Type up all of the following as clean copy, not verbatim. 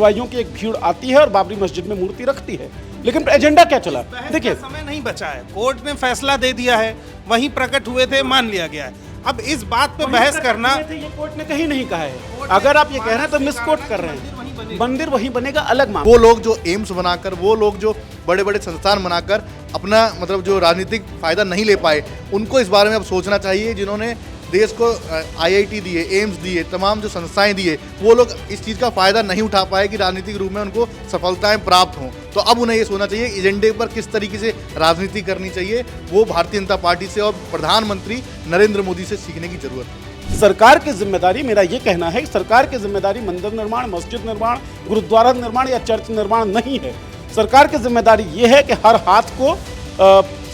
अनुयायियों की एक भीड़ आती है और बाबरी मस्जिद में मूर्ति रखती है। लेकिन एजेंडा क्या चला? देखिए, समय नहीं बचा है, कोर्ट ने फैसला दे दिया है, वहीं प्रकट हुए थे, मान लिया गया है। अब इस बात पे बहस करना, ये कोर्ट ने कहीं नहीं कहा है। अगर आप ये कह रहे हैं तो मिसकोट कर रहे हैं। मंदिर वहीं बनेगा, अलग मामला। वो लोग जो एम्स बनाकर, वो लोग जो बड़े बड़े संस्थान बनाकर अपना मतलब जो राजनीतिक फायदा नहीं ले पाए, उनको इस बारे में अब सोचना चाहिए। जिन्होंने देश को आईआईटी दिए, एम्स दिए, तमाम जो संस्थाएं दिए, वो लोग इस चीज़ का फायदा नहीं उठा पाए कि राजनीतिक रूप में उनको सफलताएं प्राप्त हों। तो अब उन्हें ये सोचना चाहिए एजेंडे पर किस तरीके से राजनीति करनी चाहिए। वो भारतीय जनता पार्टी से और प्रधानमंत्री नरेंद्र मोदी से सीखने की जरूरत है। सरकार की जिम्मेदारी, मेरा ये कहना है कि सरकार की जिम्मेदारी मंदिर निर्माण, मस्जिद निर्माण, गुरुद्वारा निर्माण या चर्च निर्माण नहीं है। सरकार की जिम्मेदारी ये है कि हर हाथ को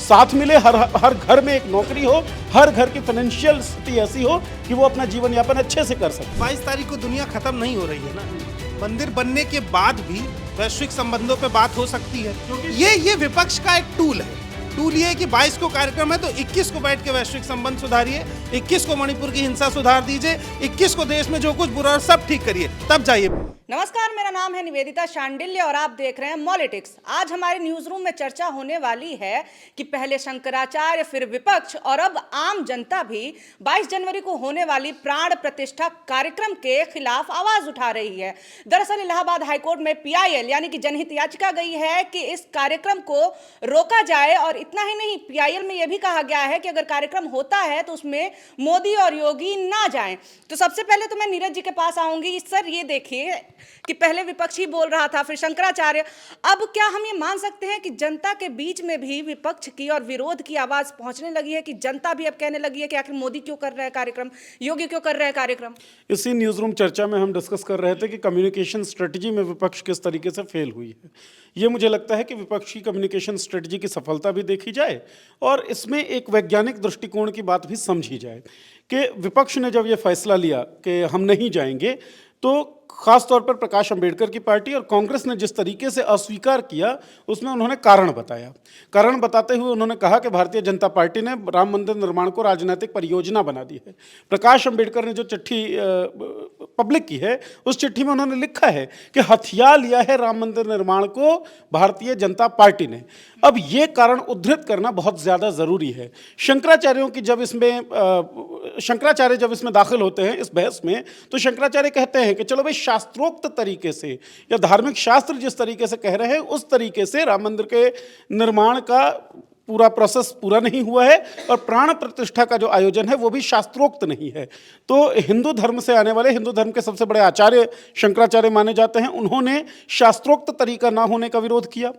साथ मिले, हर घर में एक नौकरी हो, हर घर की फाइनेंशियल स्थिति ऐसी हो कि वो अपना जीवन यापन अच्छे से कर सके। 22 तारीख को दुनिया खत्म नहीं हो रही है ना। मंदिर बनने के बाद भी वैश्विक संबंधों पे बात हो सकती है। ये विपक्ष का एक टूल है। टूल ये है कि 22 को कार्यक्रम है तो 21 को बैठ के वैश्विक संबंध सुधारिए, 21 को मणिपुर की हिंसा सुधार दीजिए, 21 को देश में जो कुछ बुरा है सब ठीक करिए, तब जाइए। नमस्कार, मेरा नाम है निवेदिता शांडिल्य और आप देख रहे हैं मॉलिटिक्स। आज हमारे न्यूज रूम में चर्चा होने वाली है कि पहले शंकराचार्य, फिर विपक्ष और अब आम जनता भी 22 जनवरी को होने वाली प्राण प्रतिष्ठा कार्यक्रम के खिलाफ आवाज उठा रही है। दरअसल इलाहाबाद हाईकोर्ट में पीआईएल यानी कि जनहित याचिका गई है कि इस कार्यक्रम को रोका जाए। और इतना ही नहीं, पीआईएल में यह भी कहा गया है कि अगर कार्यक्रम होता है तो उसमें मोदी और योगी ना जाएं। तो सबसे पहले तो मैं नीरज जी के पास आऊंगी। सर, ये देखिए कि पहले विपक्ष ही बोल रहा था, फिर शंकराचार्य। अब क्या हम ये मान सकते हैं कि जनता के बीच में भी विपक्ष की और विरोध की आवाज पहुंचने लगी है कि जनता भी अब कहने लगी है कि आखिर मोदी क्यों कर रहा है कार्यक्रम, योगी क्यों कर रहा है कार्यक्रम? इसी न्यूज़ रूम चर्चा में हम डिस्कस कर रहे थे कि कम्युनिकेशन स्ट्रेटजी में विपक्ष किस तरीके से फेल हुई है। ये मुझे लगता है कि विपक्ष की कम्युनिकेशन स्ट्रेटजी की सफलता भी देखी जाए और इसमें एक वैज्ञानिक दृष्टिकोण की बात भी समझी जाए कि विपक्ष ने जब ये फैसला लिया कि हम नहीं जाएंगे, तो खास तौर पर प्रकाश अंबेडकर की पार्टी और कांग्रेस ने जिस तरीके से अस्वीकार किया, उसमें उन्होंने कारण बताया। कारण बताते हुए उन्होंने कहा कि भारतीय जनता पार्टी ने राम मंदिर निर्माण को राजनीतिक परियोजना बना दी है। प्रकाश अंबेडकर ने जो चिट्ठी पब्लिक की है, उस चिट्ठी में उन्होंने लिखा है कि हथियार लिया है राम मंदिर निर्माण को भारतीय जनता पार्टी ने। अब ये कारण उद्धृत करना बहुत ज़्यादा ज़रूरी है। शंकराचार्य जब इसमें दाखिल होते हैं इस बहस में, तो शंकराचार्य कहते हैं कि चलो भाई, शास्त्रोक्त तरीके से या धार्मिक शास्त्र जिस तरीके से कह रहे हैं उस तरीके से राम मंदिर के निर्माण का पूरा प्रोसेस पूरा नहीं हुआ है और प्राण प्रतिष्ठा का जो आयोजन है वो भी शास्त्रोक्त नहीं है। तो हिंदू धर्म से आने वाले, हिंदू धर्म के सबसे बड़े आचार्य शंकराचार्य माने जाते हैं, उन्होंने शास्त्रोक्त तरीका ना होने का विरोध किया।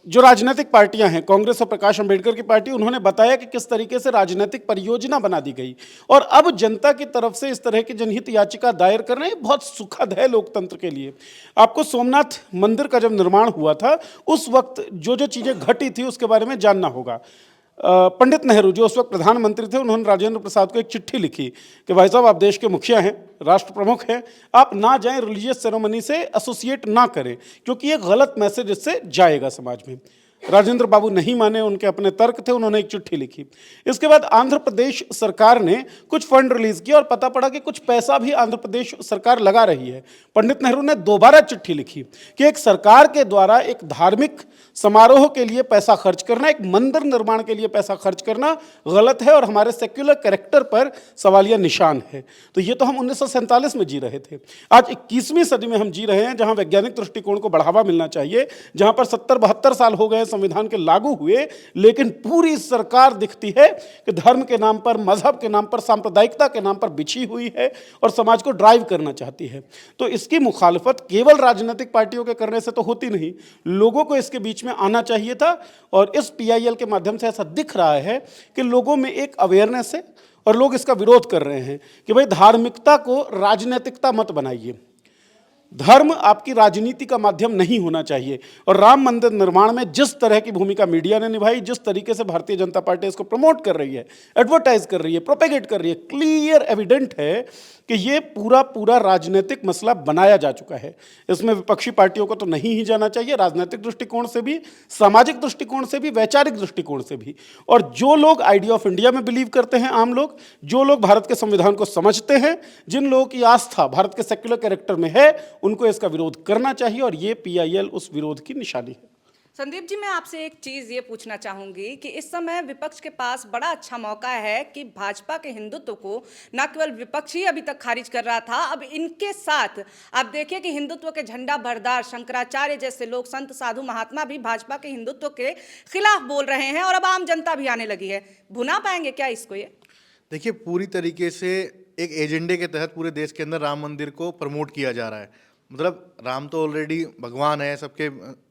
जो राजनीतिक पार्टियां हैं, कांग्रेस और प्रकाश अंबेडकर की पार्टी, उन्होंने बताया कि किस तरीके से राजनीतिक परियोजना बना दी गई। और अब जनता की तरफ से इस तरह की जनहित याचिका दायर करना ये बहुत सुखद है लोकतंत्र के लिए। आपको सोमनाथ मंदिर का जब निर्माण हुआ था, उस वक्त जो जो चीज़ें घटी थी उसके बारे में जानना होगा। पंडित नेहरू जो उस वक्त प्रधानमंत्री थे, उन्होंने राजेंद्र प्रसाद को एक चिट्ठी लिखी कि भाई साहब, आप देश के मुखिया हैं, राष्ट्र प्रमुख हैं, आप ना जाएं, रिलीजियस सेरेमनी से एसोसिएट ना करें, क्योंकि ये गलत मैसेज इससे जाएगा समाज में। राजेंद्र बाबू नहीं माने, उनके अपने तर्क थे, उन्होंने एक चिट्ठी लिखी। इसके बाद आंध्र प्रदेश सरकार ने कुछ फंड रिलीज किया और पता पड़ा कि कुछ पैसा भी आंध्र प्रदेश सरकार लगा रही है। पंडित नेहरू ने दोबारा चिट्ठी लिखी कि एक सरकार के द्वारा एक धार्मिक समारोह के लिए पैसा खर्च करना, एक मंदिर निर्माण के लिए पैसा खर्च करना गलत है और हमारे सेक्युलर कैरेक्टर पर सवालिया निशान है। तो ये तो हम 1947 में जी रहे थे। आज 21वीं सदी में हम जी रहे हैं, जहां वैज्ञानिक दृष्टिकोण को बढ़ावा मिलना चाहिए, जहां पर 70-72 साल हो गए संविधान के लागू हुए, लेकिन पूरी सरकार दिखती है कि धर्म के नाम पर, मजहब के नाम पर, सांप्रदायिकता के नाम पर बिछी हुई है और समाज को ड्राइव करना चाहती है। तो इसकी मुखालफत केवल राजनीतिक पार्टियों के करने से तो होती नहीं, लोगों को इसके बीच में आना चाहिए था। और इस पीआईएल के माध्यम से ऐसा दिख रहा है कि लोगों में एक अवेयरनेस है और लोग इसका विरोध कर रहे हैं कि भाई, धार्मिकता को राजनीतिकता मत बनाइए, धर्म आपकी राजनीति का माध्यम नहीं होना चाहिए। और राम मंदिर निर्माण में जिस तरह की भूमिका मीडिया ने निभाई, जिस तरीके से भारतीय जनता पार्टी इसको प्रमोट कर रही है, एडवर्टाइज कर रही है, प्रोपेगेट कर रही है, क्लियर एविडेंट है कि ये पूरा राजनीतिक मसला बनाया जा चुका है। इसमें विपक्षी पार्टियों को तो नहीं ही जाना चाहिए, राजनीतिक दृष्टिकोण से भी, सामाजिक दृष्टिकोण से भी, वैचारिक दृष्टिकोण से भी। और जो लोग आइडिया ऑफ इंडिया में बिलीव करते हैं, आम लोग, जो लोग भारत के संविधान को समझते हैं, जिन लोगों की आस्था भारत के सेक्युलर कैरेक्टर में है, उनको इसका विरोध करना चाहिए और ये पीआईएल उस विरोध की निशानी है। संदीप जी, मैं आपसे एक चीज ये पूछना चाहूंगी कि इस समय विपक्ष के पास बड़ा अच्छा मौका है कि भाजपा के हिंदुत्व को न केवल विपक्ष ही अभी तक खारिज कर रहा था, अब इनके साथ आप देखिए कि हिंदुत्व के झंडा बरदार शंकराचार्य जैसे लोग, संत साधु महात्मा भी भाजपा के हिंदुत्व के खिलाफ बोल रहे हैं और अब आम जनता भी आने लगी है। भुना पाएंगे क्या इसको? ये देखिए, पूरी तरीके से एक एजेंडे के तहत पूरे देश के अंदर राम मंदिर को प्रमोट किया जा रहा है। मतलब राम तो ऑलरेडी भगवान है, सबके,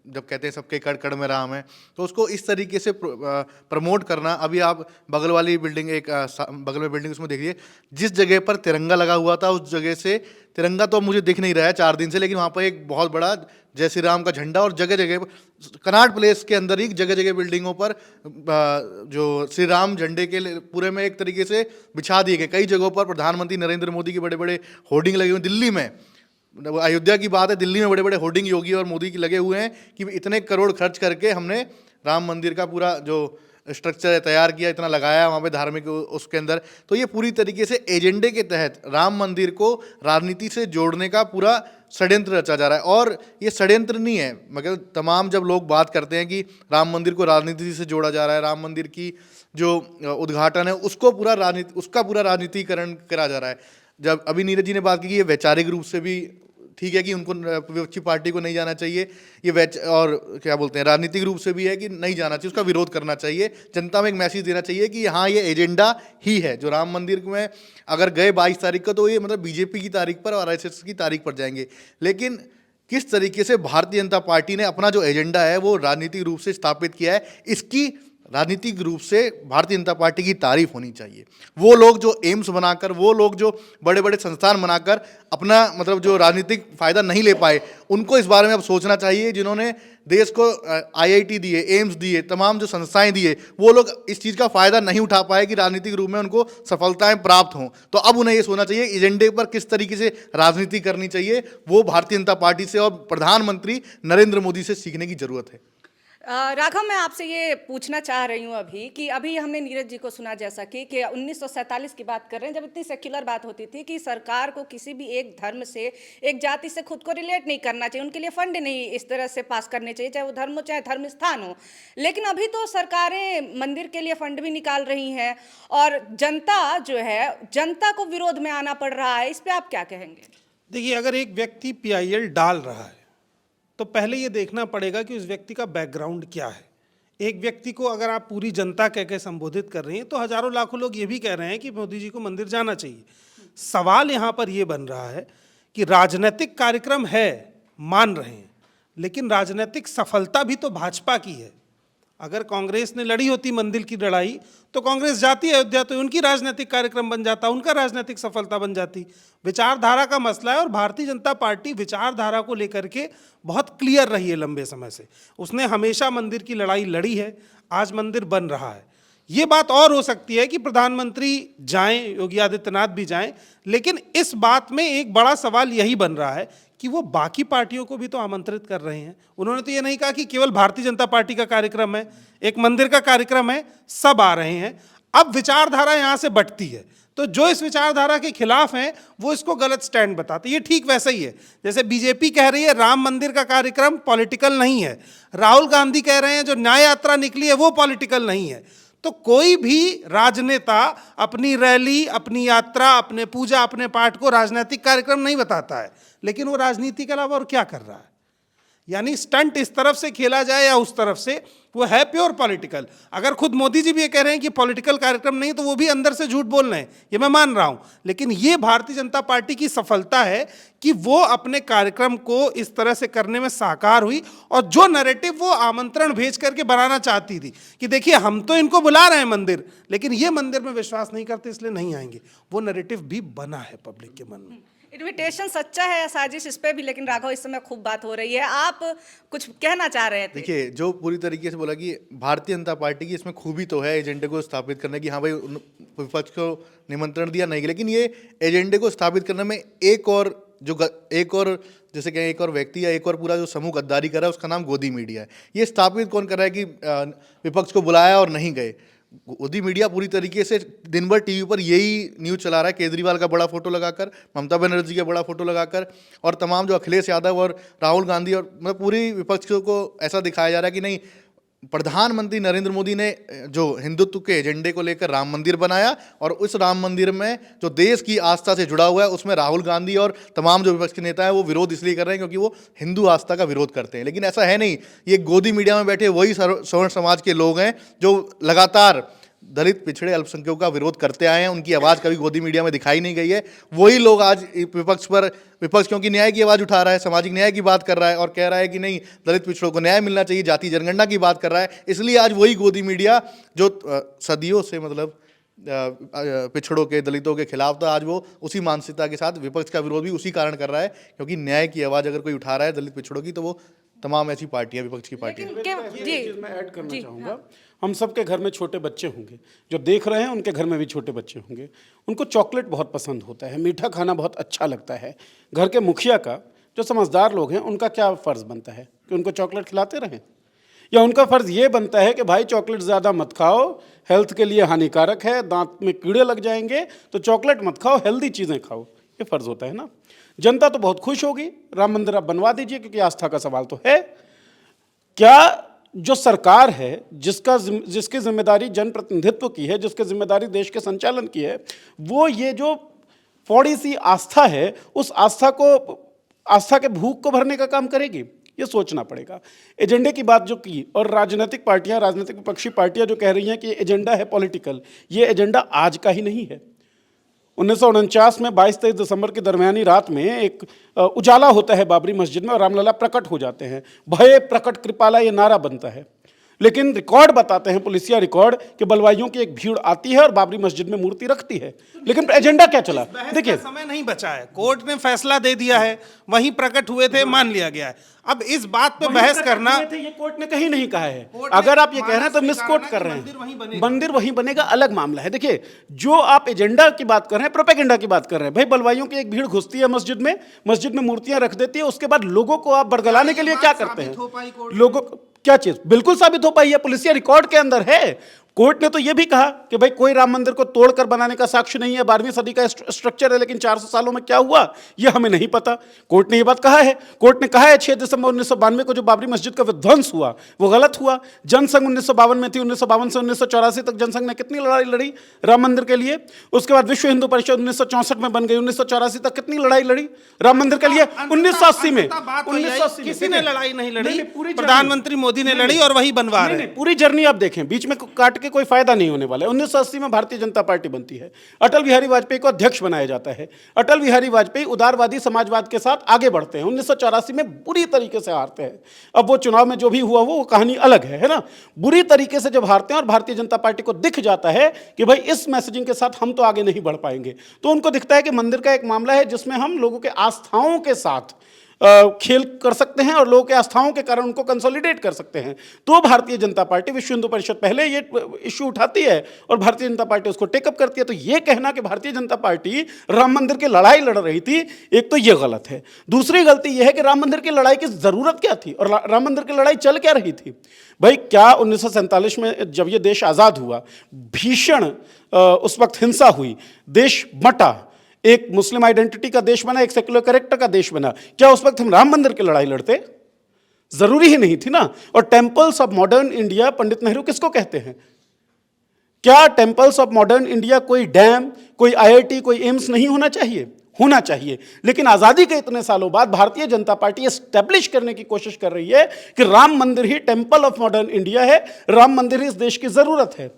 जब कहते हैं सबके कड़ कड़ में राम है, तो उसको इस तरीके से प्रमोट करना। अभी आप बगल वाली बिल्डिंग, एक बगल में बिल्डिंग, उसमें देखिए जिस जगह पर तिरंगा लगा हुआ था उस जगह से तिरंगा तो मुझे दिख नहीं रहा है 4 दिन से, लेकिन वहाँ पर एक बहुत बड़ा जय श्री राम का झंडा, और जगह जगह कनॉट प्लेस के अंदर ही जगह जगह बिल्डिंगों पर जो श्री राम झंडे के पूरे में एक तरीके से बिछा दिए गए। कई जगहों पर प्रधानमंत्री नरेंद्र मोदी के बड़े बड़े होर्डिंग लगे हुए। दिल्ली में, अयोध्या की बात है, दिल्ली में बड़े बड़े होर्डिंग योगी और मोदी की लगे हुए हैं कि इतने करोड़ खर्च करके हमने राम मंदिर का पूरा जो स्ट्रक्चर तैयार किया, इतना लगाया वहाँ पे धार्मिक उसके अंदर। तो ये पूरी तरीके से एजेंडे के तहत राम मंदिर को राजनीति से जोड़ने का पूरा षड्यंत्र रचा जा रहा है। और ये षड्यंत्र नहीं है, मगर तमाम जब लोग बात करते हैं कि राम मंदिर को राजनीति से जोड़ा जा रहा है, राम मंदिर की जो उद्घाटन है उसका पूरा राजनीतिकरण करा जा रहा है। जब अभी नीरज जी ने बात की कि ये वैचारिक रूप से भी ठीक है कि उनको विपक्षी पार्टी को नहीं जाना चाहिए, ये और क्या बोलते हैं राजनीतिक रूप से भी है कि नहीं जाना चाहिए, उसका विरोध करना चाहिए, जनता में एक मैसेज देना चाहिए कि हाँ ये एजेंडा ही है। जो राम मंदिर में अगर गए 22 तारीख को, तो ये मतलब बीजेपी की तारीख पर और आरएसएस की तारीख पर जाएंगे। लेकिन किस तरीके से भारतीय जनता पार्टी ने अपना जो एजेंडा है वो राजनीतिक रूप से स्थापित किया है, इसकी राजनीतिक रूप से भारतीय जनता पार्टी की तारीफ होनी चाहिए। वो लोग जो एम्स बनाकर, वो लोग जो बड़े बड़े संस्थान बनाकर अपना मतलब जो राजनीतिक फायदा नहीं ले पाए, उनको इस बारे में अब सोचना चाहिए। जिन्होंने देश को आईआईटी दिए, एम्स दिए, तमाम जो संस्थाएं दिए, वो लोग इस चीज़ का फायदा नहीं उठा पाए कि राजनीतिक रूप में उनको सफलताएं प्राप्त हों। तो अब उन्हें ये सोचना चाहिए एजेंडे पर किस तरीके से राजनीति करनी चाहिए, वो भारतीय जनता पार्टी से और प्रधानमंत्री नरेंद्र मोदी से सीखने की जरूरत है। राघव, मैं आपसे ये पूछना चाह रही हूँ अभी कि अभी हमने नीरज जी को सुना जैसा कि 1947 की बात कर रहे हैं, जब इतनी सेक्युलर बात होती थी कि सरकार को किसी भी एक धर्म से, एक जाति से खुद को रिलेट नहीं करना चाहिए, उनके लिए फंड नहीं इस तरह से पास करने चाहिए, चाहे वो धर्म हो चाहे धर्म स्थान हो। लेकिन अभी तो सरकारें मंदिर के लिए फंड भी निकाल रही हैं और जनता जो है, जनता को विरोध में आना पड़ रहा है। इस पर आप क्या कहेंगे? देखिए, अगर एक व्यक्ति पीआईएल डाल रहा है तो पहले ये देखना पड़ेगा कि उस व्यक्ति का बैकग्राउंड क्या है। एक व्यक्ति को अगर आप पूरी जनता कह के संबोधित कर रहे हैं, तो हजारों लाखों लोग ये भी कह रहे हैं कि मोदी जी को मंदिर जाना चाहिए। सवाल यहाँ पर ये बन रहा है कि राजनीतिक कार्यक्रम है, मान रहे हैं, लेकिन राजनीतिक सफलता भी तो भाजपा की है। अगर कांग्रेस ने लड़ी होती मंदिर की लड़ाई, तो कांग्रेस जाती अयोध्या, तो उनकी राजनीतिक कार्यक्रम बन जाता, उनका राजनीतिक सफलता बन जाती। विचारधारा का मसला है और भारतीय जनता पार्टी विचारधारा को लेकर के बहुत क्लियर रही है लंबे समय से। उसने हमेशा मंदिर की लड़ाई लड़ी है, आज मंदिर बन रहा है। ये बात और हो सकती है कि प्रधानमंत्री जाएं, योगी आदित्यनाथ भी जाएं, लेकिन इस बात में एक बड़ा सवाल यही बन रहा है कि वो बाकी पार्टियों को भी तो आमंत्रित कर रहे हैं। उन्होंने तो ये नहीं कहा कि केवल भारतीय जनता पार्टी का कार्यक्रम है, एक मंदिर का कार्यक्रम है, सब आ रहे हैं। अब विचारधारा यहाँ से बंटती है, तो जो इस विचारधारा के खिलाफ हैं वो इसको गलत स्टैंड बताते हैं। ये ठीक वैसा ही है जैसे बीजेपी कह रही है राम मंदिर का कार्यक्रम पॉलिटिकल नहीं है, राहुल गांधी कह रहे हैं जो न्याय यात्रा निकली है वो पॉलिटिकल नहीं है। तो कोई भी राजनेता अपनी रैली, अपनी यात्रा, अपने पूजा, अपने पाठ को राजनीतिक कार्यक्रम नहीं बताता है, लेकिन वो राजनीति के अलावा और क्या कर रहा है। यानी स्टंट इस तरफ से खेला जाए या उस तरफ से, वो है प्योर पॉलिटिकल। अगर खुद मोदी जी भी ये कह रहे हैं कि पॉलिटिकल कार्यक्रम नहीं, तो वो भी अंदर से झूठ बोल रहे हैं, ये मैं मान रहा हूं। लेकिन ये भारतीय जनता पार्टी की सफलता है कि वो अपने कार्यक्रम को इस तरह से करने में साकार हुई, और जो नैरेटिव वो आमंत्रण भेज करके बनाना चाहती थी कि देखिए हम तो इनको बुला रहे हैं मंदिर, लेकिन ये मंदिर में विश्वास नहीं करते इसलिए नहीं आएंगे, वो नैरेटिव भी बना है पब्लिक के मन में। इन्विटेशन सच्चा है या साजिश, इस पे भी लेकिन राघव इस समय खूब बात हो रही है, आप कुछ कहना चाह रहे थे? देखिए, जो पूरी तरीके से बोला कि भारतीय जनता पार्टी की इसमें खूबी तो है एजेंडे को स्थापित करने की, हाँ भाई विपक्ष को निमंत्रण दिया नहीं, लेकिन ये एजेंडे को स्थापित करने में एक और जैसे कहें एक और व्यक्ति या एक और पूरा जो समूह गद्दारी कर रहा है, उसका नाम गोदी मीडिया है। ये स्थापित कौन कर रहा है कि विपक्ष को बुलाया और नहीं गए। गोदी मीडिया पूरी तरीके से दिन भर टीवी पर यही न्यूज़ चला रहा है, केजरीवाल का बड़ा फोटो लगाकर, ममता बनर्जी का बड़ा फोटो लगाकर, और तमाम जो अखिलेश यादव और राहुल गांधी और मतलब पूरी विपक्ष को ऐसा दिखाया जा रहा है कि नहीं, प्रधानमंत्री नरेंद्र मोदी ने जो हिंदुत्व के एजेंडे को लेकर राम मंदिर बनाया, और उस राम मंदिर में जो देश की आस्था से जुड़ा हुआ है उसमें राहुल गांधी और तमाम जो विपक्ष के नेता हैं वो विरोध इसलिए कर रहे हैं क्योंकि वो हिंदू आस्था का विरोध करते हैं। लेकिन ऐसा है नहीं, ये गोदी मीडिया में बैठे वही सवर्ण समाज के लोग हैं जो लगातार दलित, पिछड़े, अल्पसंख्यकों का विरोध करते आए हैं। उनकी आवाज़ कभी गोदी मीडिया में दिखाई नहीं गई है। वही लोग आज विपक्ष क्योंकि न्याय की आवाज़ उठा रहा है, सामाजिक न्याय की बात कर रहा है और कह रहा है कि नहीं, दलित पिछड़ों को न्याय मिलना चाहिए, जाति जनगणना की बात कर रहा है। इसलिए आज वही गोदी मीडिया जो सदियों से मतलब पिछड़ों के, दलितों के खिलाफ था, आज वो उसी मानसिकता के साथ विपक्ष का विरोध भी उसी कारण कर रहा है क्योंकि न्याय की आवाज़ अगर कोई उठा रहा है दलित पिछड़ों की, तो वो तमाम ऐसी पार्टियां, विपक्ष की पार्टियां। ये चीज़ मैं ऐड करना चाहूँगा, हम सबके घर में छोटे बच्चे होंगे, जो देख रहे हैं उनके घर में भी छोटे बच्चे होंगे, उनको चॉकलेट बहुत पसंद होता है, मीठा खाना बहुत अच्छा लगता है। घर के मुखिया का, जो समझदार लोग हैं, उनका क्या फ़र्ज़ बनता है कि उनको चॉकलेट खिलाते रहें, या उनका फ़र्ज़ ये बनता है कि भाई चॉकलेट ज़्यादा मत खाओ, हेल्थ के लिए हानिकारक है, दांत में कीड़े लग जाएंगे, तो चॉकलेट मत खाओ, हेल्दी चीज़ें खाओ। ये फ़र्ज़ होता है ना। जनता तो बहुत खुश होगी, राम मंदिर आप बनवा दीजिए क्योंकि आस्था का सवाल तो है। क्या जो सरकार है, जिसकी जिम्मेदारी जनप्रतिनिधित्व की है, जिसकी जिम्मेदारी देश के संचालन की है, वो ये जो थोड़ी सी आस्था है, उस आस्था के भूख को भरने का काम करेगी? ये सोचना पड़ेगा। एजेंडे की बात जो की, और राजनीतिक पार्टियां, राजनीतिक विपक्षी पार्टियां जो कह रही हैं कि एजेंडा है पॉलिटिकल, ये एजेंडा आज का ही नहीं है। 1949 में 22-23 दिसंबर की दरमियानी रात में एक उजाला होता है बाबरी मस्जिद में और रामलला प्रकट हो जाते हैं। भय प्रकट कृपाला ये नारा बनता है, लेकिन रिकॉर्ड बताते हैं, पुलिसिया रिकॉर्ड, कि बलवाइयों की एक भीड़ आती है और बाबरी मस्जिद में मूर्ति रखती है। लेकिन एजेंडा क्या चला? देखिए, समय नहीं बचा है, कोर्ट ने फैसला दे दिया है, वहीं प्रकट हुए थे, मान लिया गया है। अब इस बात पे बहस करना, ये कोर्ट ने कहीं नहीं कहा है। अगर आप ये कह रहे हैं तो मिसकोट कर रहे हैं। मंदिर वहीं बनेगा, अलग मामला है। देखिए, जो आप एजेंडा की बात कर रहे हैं, प्रोपेगेंडा की बात कर रहे हैं, भाई बलवाइयों की एक भीड़ घुसती है मस्जिद में मूर्तियां रख देती है, उसके बाद लोगों को आप बरगलाने के लिए क्या करते हैं? लोगों क्या चीज बिल्कुल साबित हो पाई है, पुलिसिया रिकॉर्ड के अंदर है। कोर्ट ने तो यह भी कहा कि भाई कोई राम मंदिर को तोड़कर बनाने का साक्ष्य नहीं है, 12वीं सदी का स्ट्रक्चर है, लेकिन 400 सालों में क्या हुआ यह हमें नहीं पता। कोर्ट ने यह बात कहा है। कोर्ट ने कहा है 6 दिसंबर 1992 को जो बाबरी मस्जिद का विध्वंस हुआ वो गलत हुआ। जनसंघ 1952 में थी, 1952 से 1984 तक जनसंघ ने कितनी लड़ाई लड़ी राम मंदिर के लिए। उसके बाद विश्व हिंदू परिषद 1964 में बन गई, 1984 तक कितनी लड़ाई लड़ी राम मंदिर के लिए। 1980 में किसी ने लड़ाई नहीं लड़ी, प्रधानमंत्री मोदी ने लड़ी और वही बनवा रहे हैं। पूरी जर्नी आप देखें, बीच में काट कोई फायदा नहीं होने वाला है। 1980 में भारतीय जनता पार्टी बनती है, अटल बिहारी वाजपेयी को अध्यक्ष बनाया जाता है। अटल बिहारी वाजपेयी उदारवादी समाजवाद के साथ आगे बढ़ते हैं, 1984 में बुरी तरीके से हारते हैं। अब वो चुनाव में जो भी हुआ वो कहानी अलग है ना। बुरी तरीके से जब हारते हैं और भारतीय जनता पार्टी को दिख जाता है कि भाई इस मैसेजिंग के साथ हम तो आगे नहीं बढ़ पाएंगे, तो उनको दिखता है कि मंदिर का एक मामला है जिसमें हम लोगों के आस्थाओं के साथ खेल कर सकते हैं और लोगों के आस्थाओं के कारण उनको कंसोलिडेट कर सकते हैं। तो भारतीय जनता पार्टी, विश्व हिंदू परिषद पहले ये इश्यू उठाती है और भारतीय जनता पार्टी उसको टेकअप करती है। तो ये कहना कि भारतीय जनता पार्टी राम मंदिर की लड़ाई लड़ रही थी, एक तो ये गलत है। दूसरी गलती यह है कि राम मंदिर की लड़ाई की जरूरत क्या थी और राम मंदिर की लड़ाई चल क्या रही थी। भाई क्या 1947 में जब ये देश आज़ाद हुआ, भीषण उस वक्त हिंसा हुई, देश बंटा, एक मुस्लिम आइडेंटिटी का देश बना, एक सेक्युलर कैरेक्टर का देश बना, क्या उस वक्त हम राम मंदिर की लड़ाई लड़ते? जरूरी ही नहीं थी ना। और temples of modern India, Pandit Nehru किसको कहते हैं? क्या टेम्पल्स ऑफ मॉडर्न इंडिया कोई डैम, कोई आईआईटी, कोई एम्स नहीं होना चाहिए? होना चाहिए। लेकिन आजादी के इतने सालों बाद भारतीय जनता पार्टी एस्टेब्लिश करने की कोशिश कर रही है कि राम मंदिर ही टेम्पल ऑफ मॉडर्न इंडिया है, राम मंदिर ही इस देश की जरूरत है।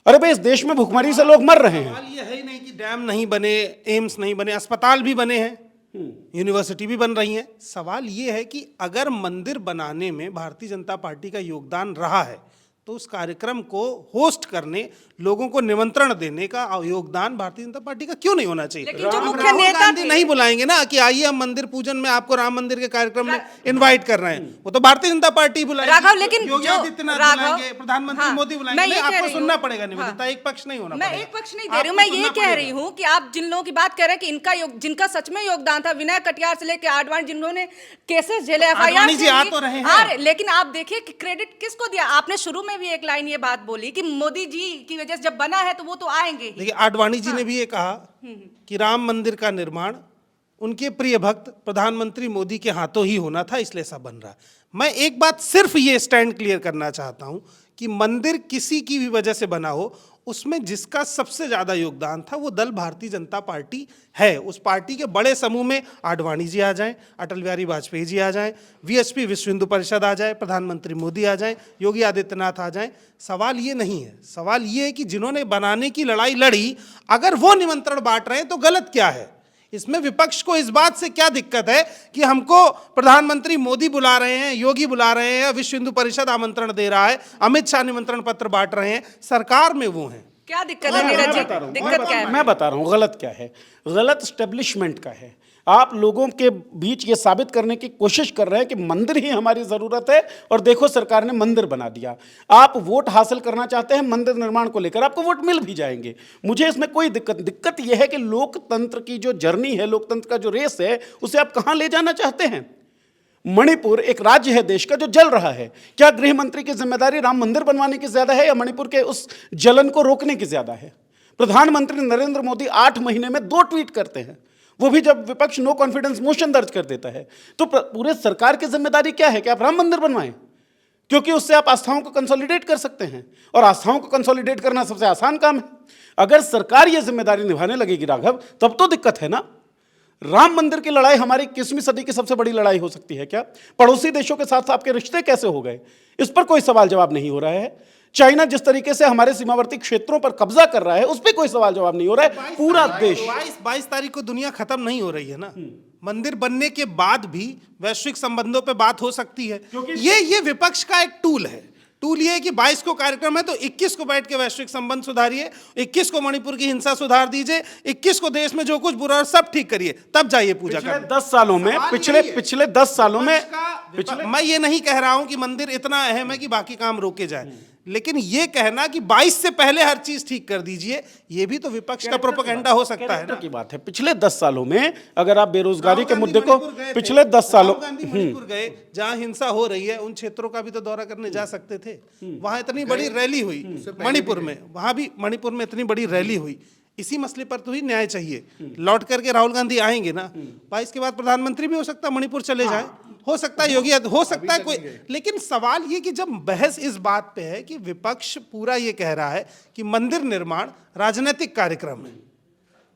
अरे भाई, इस देश में भुखमरी से लोग मर रहे हैं। सवाल ये है ही नहीं कि डैम नहीं बने, एम्स नहीं बने, अस्पताल भी बने हैं, यूनिवर्सिटी भी बन रही है। सवाल ये है कि अगर मंदिर बनाने में भारतीय जनता पार्टी का योगदान रहा है तो उस कार्यक्रम को होस्ट करने, लोगों को निमंत्रण देने का योगदान भारतीय जनता पार्टी का क्यों नहीं होना चाहिए? लेकिन जो मुख्य नेता नहीं बुलाएंगे ना कि आइए हम मंदिर पूजन में आपको राम मंदिर के कार्यक्रम में इनवाइट कर रहे हैं, वो तो भारतीय जनता पार्टी बुलाएगी। राघव, लेकिन योगी आदित्यनाथ बुलाएंगे, प्रधानमंत्री मोदी बुलाएंगे, आपको सुनना पड़ेगा निवेदिता, एक पक्ष नहीं होना। मैं एक पक्ष नहीं दे रही हूँ, मैं ये कह रही हूँ कि आप जिन लोगों की बात कर रहे हैं कि जिनका सच में योगदान था, विनय कटियार से लेकर आडवाणी, जिन्होंने केसेस झेले, FIR, लेकिन आप देखिए कि क्रेडिट किसको दिया? आपने शुरू में ने भी एक लाइन ये बात बोली कि मोदी जी की वजह से जब बना है तो वो तो आएंगे ही। देखिए, आडवाणी जी ने भी ये कहा कि राम मंदिर का निर्माण उनके प्रिय भक्त प्रधानमंत्री मोदी के हाथों ही होना था, इसलिए सब बन रहा है। मैं एक बात सिर्फ ये स्टैंड क्लियर करना चाहता हूं कि मंदिर किसी की भी वजह से बना हो, उसमें जिसका सबसे ज्यादा योगदान था वो दल भारतीय जनता पार्टी है। उस पार्टी के बड़े समूह में आडवाणी जी आ जाएं, अटल बिहारी वाजपेयी जी आ जाएं, वीएचपी विश्व हिंदू परिषद आ जाए, प्रधानमंत्री मोदी आ जाएं, योगी आदित्यनाथ आ जाएं। सवाल ये नहीं है, सवाल ये है कि जिन्होंने बनाने की लड़ाई लड़ी, अगर वो निमंत्रण बांट रहे हैं तो गलत क्या है? इसमें विपक्ष को इस बात से क्या दिक्कत है कि हमको प्रधानमंत्री मोदी बुला रहे हैं, योगी बुला रहे हैं, विश्व हिंदू परिषद आमंत्रण दे रहा है, अमित शाह निमंत्रण पत्र बांट रहे हैं, सरकार में वो हैं। क्या दिक्कत है नीरज जी? दिक्कत क्या है? मैं बता रहा हूँ गलत क्या है। गलत स्टेब्लिशमेंट का है। आप लोगों के बीच ये साबित करने की कोशिश कर रहे हैं कि मंदिर ही हमारी जरूरत है और देखो सरकार ने मंदिर बना दिया। आप वोट हासिल करना चाहते हैं मंदिर निर्माण को लेकर, आपको वोट मिल भी जाएंगे, मुझे इसमें कोई दिक्कत यह है कि लोकतंत्र की जो जर्नी है, लोकतंत्र का जो रेस है, उसे आप कहां ले जाना चाहते हैं। मणिपुर एक राज्य है देश का जो जल रहा है। क्या गृह मंत्री की जिम्मेदारी राम मंदिर बनवाने की ज्यादा है या मणिपुर के उस जलन को रोकने की ज्यादा है? प्रधानमंत्री नरेंद्र मोदी 8 महीने में 2 ट्वीट करते हैं, वो भी जब विपक्ष नो कॉन्फिडेंस मोशन दर्ज कर देता है। तो पूरे सरकार की जिम्मेदारी क्या है कि आप राम मंदिर बनवाएं, क्योंकि उससे आप आस्थाओं को कंसोलिडेट कर सकते हैं और आस्थाओं को कंसोलिडेट करना सबसे आसान काम है। अगर सरकार ये जिम्मेदारी निभाने लगेगी राघव, तब तो दिक्कत है ना। राम मंदिर की लड़ाई हमारी 21वीं सदी की सबसे बड़ी लड़ाई हो सकती है क्या? पड़ोसी देशों के साथ आपके रिश्ते कैसे हो गए, इस पर कोई सवाल जवाब नहीं हो रहा है। चाइना जिस तरीके से हमारे सीमावर्ती क्षेत्रों पर कब्जा कर रहा है, उस पर कोई सवाल जवाब नहीं हो रहा है। पूरा देश 22 तारीख को दुनिया खत्म नहीं हो रही है ना। मंदिर बनने के बाद भी वैश्विक संबंधों पे बात हो सकती है। ये विपक्ष का एक टूल है। टूल ये है कि 22 को कार्यक्रम है तो 21 को बैठ के वैश्विक संबंध सुधारिए, 21 को मणिपुर की हिंसा सुधार दीजिए, 21 को देश में जो कुछ बुरा है सब ठीक करिए, तब जाइए पूजा करने। 10 सालों में पिछले 10 सालों में मैं ये नहीं कह रहा हूं कि मंदिर इतना अहम है कि बाकी काम रोके जाए, लेकिन ये कहना कि 22 से पहले हर चीज ठीक कर दीजिए, ये भी तो विपक्ष का प्रोपेगेंडा हो सकता है ना। की बात है। पिछले 10 सालों में अगर आप बेरोजगारी के मुद्दे को पिछले 10 सालों मणिपुर गए, जहां हिंसा हो रही है, उन क्षेत्रों का भी तो दौरा करने जा सकते थे। वहां इतनी बड़ी रैली हुई मणिपुर में, वहां भी मणिपुर में इतनी बड़ी रैली हुई, इसी मसले पर तो ही न्याय चाहिए। लौट करके राहुल गांधी आएंगे ना, 22 के बाद प्रधानमंत्री भी हो सकता है मणिपुर चले जाए, हो सकता है योगी, हो सकता है कोई। लेकिन सवाल ये कि जब बहस इस बात पे है कि विपक्ष पूरा ये कह रहा है कि मंदिर निर्माण राजनीतिक कार्यक्रम है,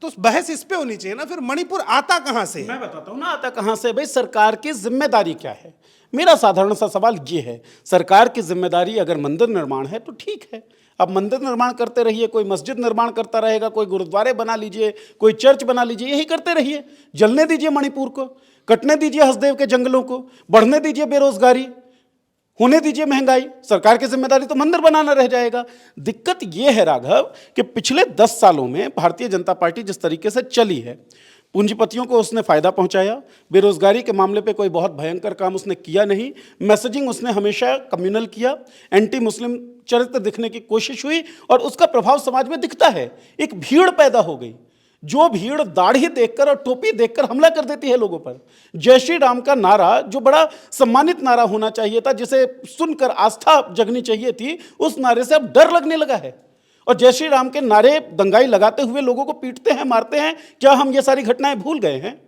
तो बहस इस पे होनी चाहिए ना। फिर मणिपुर आता कहां से? मैं बताता हूं ना आता कहां से। भाई सरकार की जिम्मेदारी क्या है? मेरा साधारण सा सवाल ये है, सरकार की जिम्मेदारी अगर मंदिर निर्माण है तो ठीक है, आप मंदिर निर्माण करते रहिए, कोई मस्जिद निर्माण करता रहेगा, कोई गुरुद्वारे बना लीजिए, कोई चर्च बना लीजिए, यही करते रहिए। जलने दीजिए मणिपुर को, कटने दीजिए हसदेव के जंगलों को, बढ़ने दीजिए बेरोजगारी, होने दीजिए महंगाई। सरकार की जिम्मेदारी तो मंदिर बनाना रह जाएगा। दिक्कत यह है राघव कि पिछले 10 सालों में भारतीय जनता पार्टी जिस तरीके से चली है, पूंजीपतियों को उसने फायदा पहुंचाया, बेरोजगारी के मामले पे कोई बहुत भयंकर काम उसने किया नहीं, मैसेजिंग उसने हमेशा कम्युनल किया, एंटी मुस्लिम चरित्र दिखने की कोशिश हुई और उसका प्रभाव समाज में दिखता है। एक भीड़ पैदा हो गई, जो भीड़ दाढ़ी देखकर और टोपी देखकर हमला कर देती है लोगों पर। जय श्री राम का नारा, जो बड़ा सम्मानित नारा होना चाहिए था, जिसे सुनकर आस्था जगनी चाहिए थी, उस नारे से अब डर लगने लगा है। और जय श्री राम के नारे दंगाई लगाते हुए लोगों को पीटते हैं, मारते हैं। क्या हम ये सारी घटनाएं भूल गए हैं?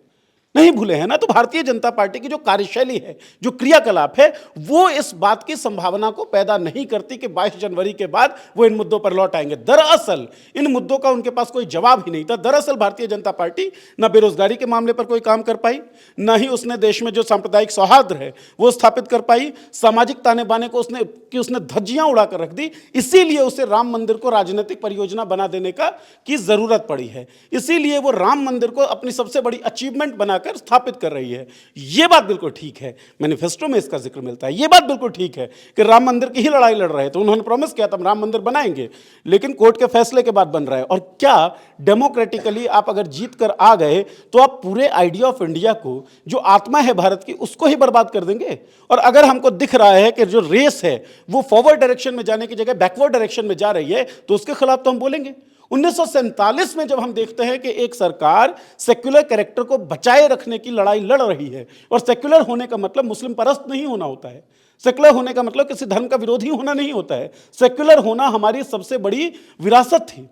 नहीं भूले हैं ना। तो भारतीय जनता पार्टी की जो कार्यशैली है, जो क्रियाकलाप है, वो इस बात की संभावना को पैदा नहीं करती कि 22 जनवरी के बाद वो इन मुद्दों पर लौट आएंगे। दरअसल इन मुद्दों का उनके पास कोई जवाब ही नहीं था। दरअसल भारतीय जनता पार्टी ना बेरोजगारी के मामले पर कोई काम कर पाई, ना ही उसने देश में जो सांप्रदायिक सौहार्द है वो स्थापित कर पाई। सामाजिक ताने बाने को उसने धज्जियां उड़ाकर रख दी। इसीलिए उसे राम मंदिर को राजनीतिक परियोजना बना देने की जरूरत पड़ी है। इसीलिए वो राम मंदिर को अपनी सबसे बड़ी अचीवमेंट बना कर स्थापित कर रही है। यह बात बिल्कुल ठीक है, मैनिफेस्टो में इसका जिक्र मिलता है। यह बात बिल्कुल ठीक है कि राम मंदिर की ही लड़ाई लड़ रहे थे। उन्होंने प्रॉमिस किया था हम राम मंदिर बनाएंगे, लेकिन कोर्ट के फैसले के बाद बन रहा है। और क्या डेमोक्रेटिकली आप अगर जीत कर आ गए तो आप पूरे आइडिया ऑफ इंडिया को, जो आत्मा है भारत की, उसको ही बर्बाद कर देंगे? और अगर हमको दिख रहा है कि जो रेस है वो फॉरवर्ड डायरेक्शन में जाने की जगह बैकवर्ड डायरेक्शन में जा रही है, तो उसके खिलाफ तो हम बोलेंगे। 1947 में जब हम देखते हैं कि एक सरकार सेक्युलर कैरेक्टर को बचाए रखने की लड़ाई लड़ रही है, और सेक्युलर होने का मतलब मुस्लिम परस्त नहीं होना होता है, सेक्युलर होने का मतलब किसी धर्म का विरोधी होना नहीं होता है, सेक्युलर होना हमारी सबसे बड़ी विरासत थी,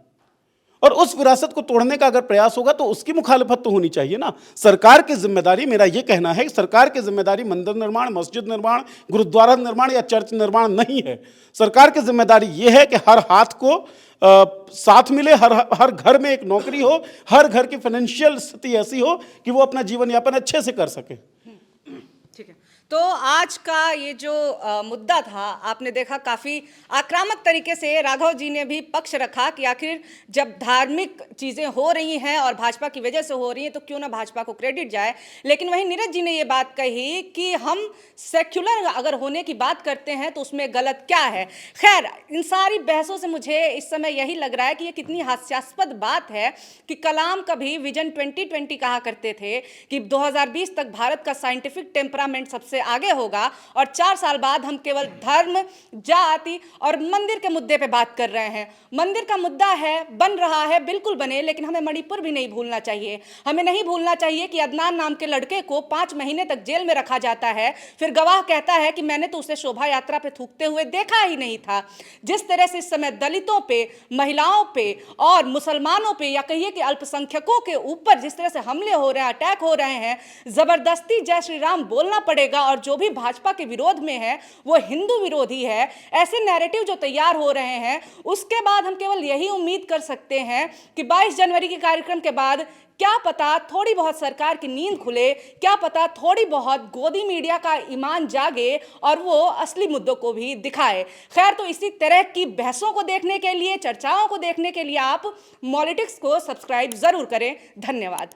और उस विरासत को तोड़ने का अगर प्रयास होगा तो उसकी मुखालफत तो होनी चाहिए ना। सरकार की जिम्मेदारी, मेरा यह कहना है कि सरकार की जिम्मेदारी मंदिर निर्माण, मस्जिद निर्माण, गुरुद्वारा निर्माण या चर्च निर्माण नहीं है। सरकार की जिम्मेदारी यह है कि हर हाथ को साथ मिले, हर घर में एक नौकरी हो, हर घर की फाइनेंशियल स्थिति ऐसी हो कि वो अपना जीवन यापन अच्छे से कर सके। ठीक है, तो आज का ये जो मुद्दा था, आपने देखा काफ़ी आक्रामक तरीके से राघव जी ने भी पक्ष रखा कि आखिर जब धार्मिक चीज़ें हो रही हैं और भाजपा की वजह से हो रही हैं तो क्यों ना भाजपा को क्रेडिट जाए। लेकिन वहीं नीरज जी ने ये बात कही कि हम सेक्युलर अगर होने की बात करते हैं तो उसमें गलत क्या है। खैर, इन सारी बहसों से मुझे इस समय यही लग रहा है कि ये कितनी हास्यास्पद बात है कि कलाम कभी विजन 2020 कहा करते थे कि 2020 तक भारत का साइंटिफिक टेम्परामेंट सबसे आगे होगा, और 4 साल बाद हम केवल धर्म, जाति और मंदिर के मुद्दे पे बात कर रहे हैं। मंदिर का मुद्दा है, बन रहा है, बिल्कुल बने, लेकिन हमें मणिपुर भी नहीं भूलना चाहिए। हमें नहीं भूलना चाहिए कि अदनान नाम के लड़के को 5 महीने तक जेल में रखा जाता है, फिर गवाह कहता है कि मैंने तो उसे शोभा यात्रा पे थूकते हुए देखा ही नहीं था। जिस तरह से इस समय दलितों पे, महिलाओं पे और मुसलमानों पे, या कहिए कि अल्पसंख्यकों के ऊपर जिस तरह से हमले हो रहे हैं, अटैक हो रहे हैं, जबरदस्ती जय श्री राम बोलना पड़ेगा, और जो भी भाजपा के विरोध में है वो हिंदू विरोधी है, ऐसे नैरेटिव जो तैयार हो रहे हैं, उसके बाद हम केवल यही उम्मीद कर सकते हैं कि 22 जनवरी के कार्यक्रम के बाद क्या पता थोड़ी बहुत सरकार की नींद खुले, क्या पता थोड़ी बहुत गोदी मीडिया का ईमान जागे और वो असली मुद्दों को भी दिखाए। खैर, तो इसी तरह की बहसों को देखने के लिए, चर्चाओं को देखने के लिए आप मॉलिटिक्स को सब्सक्राइब जरूर करें। धन्यवाद।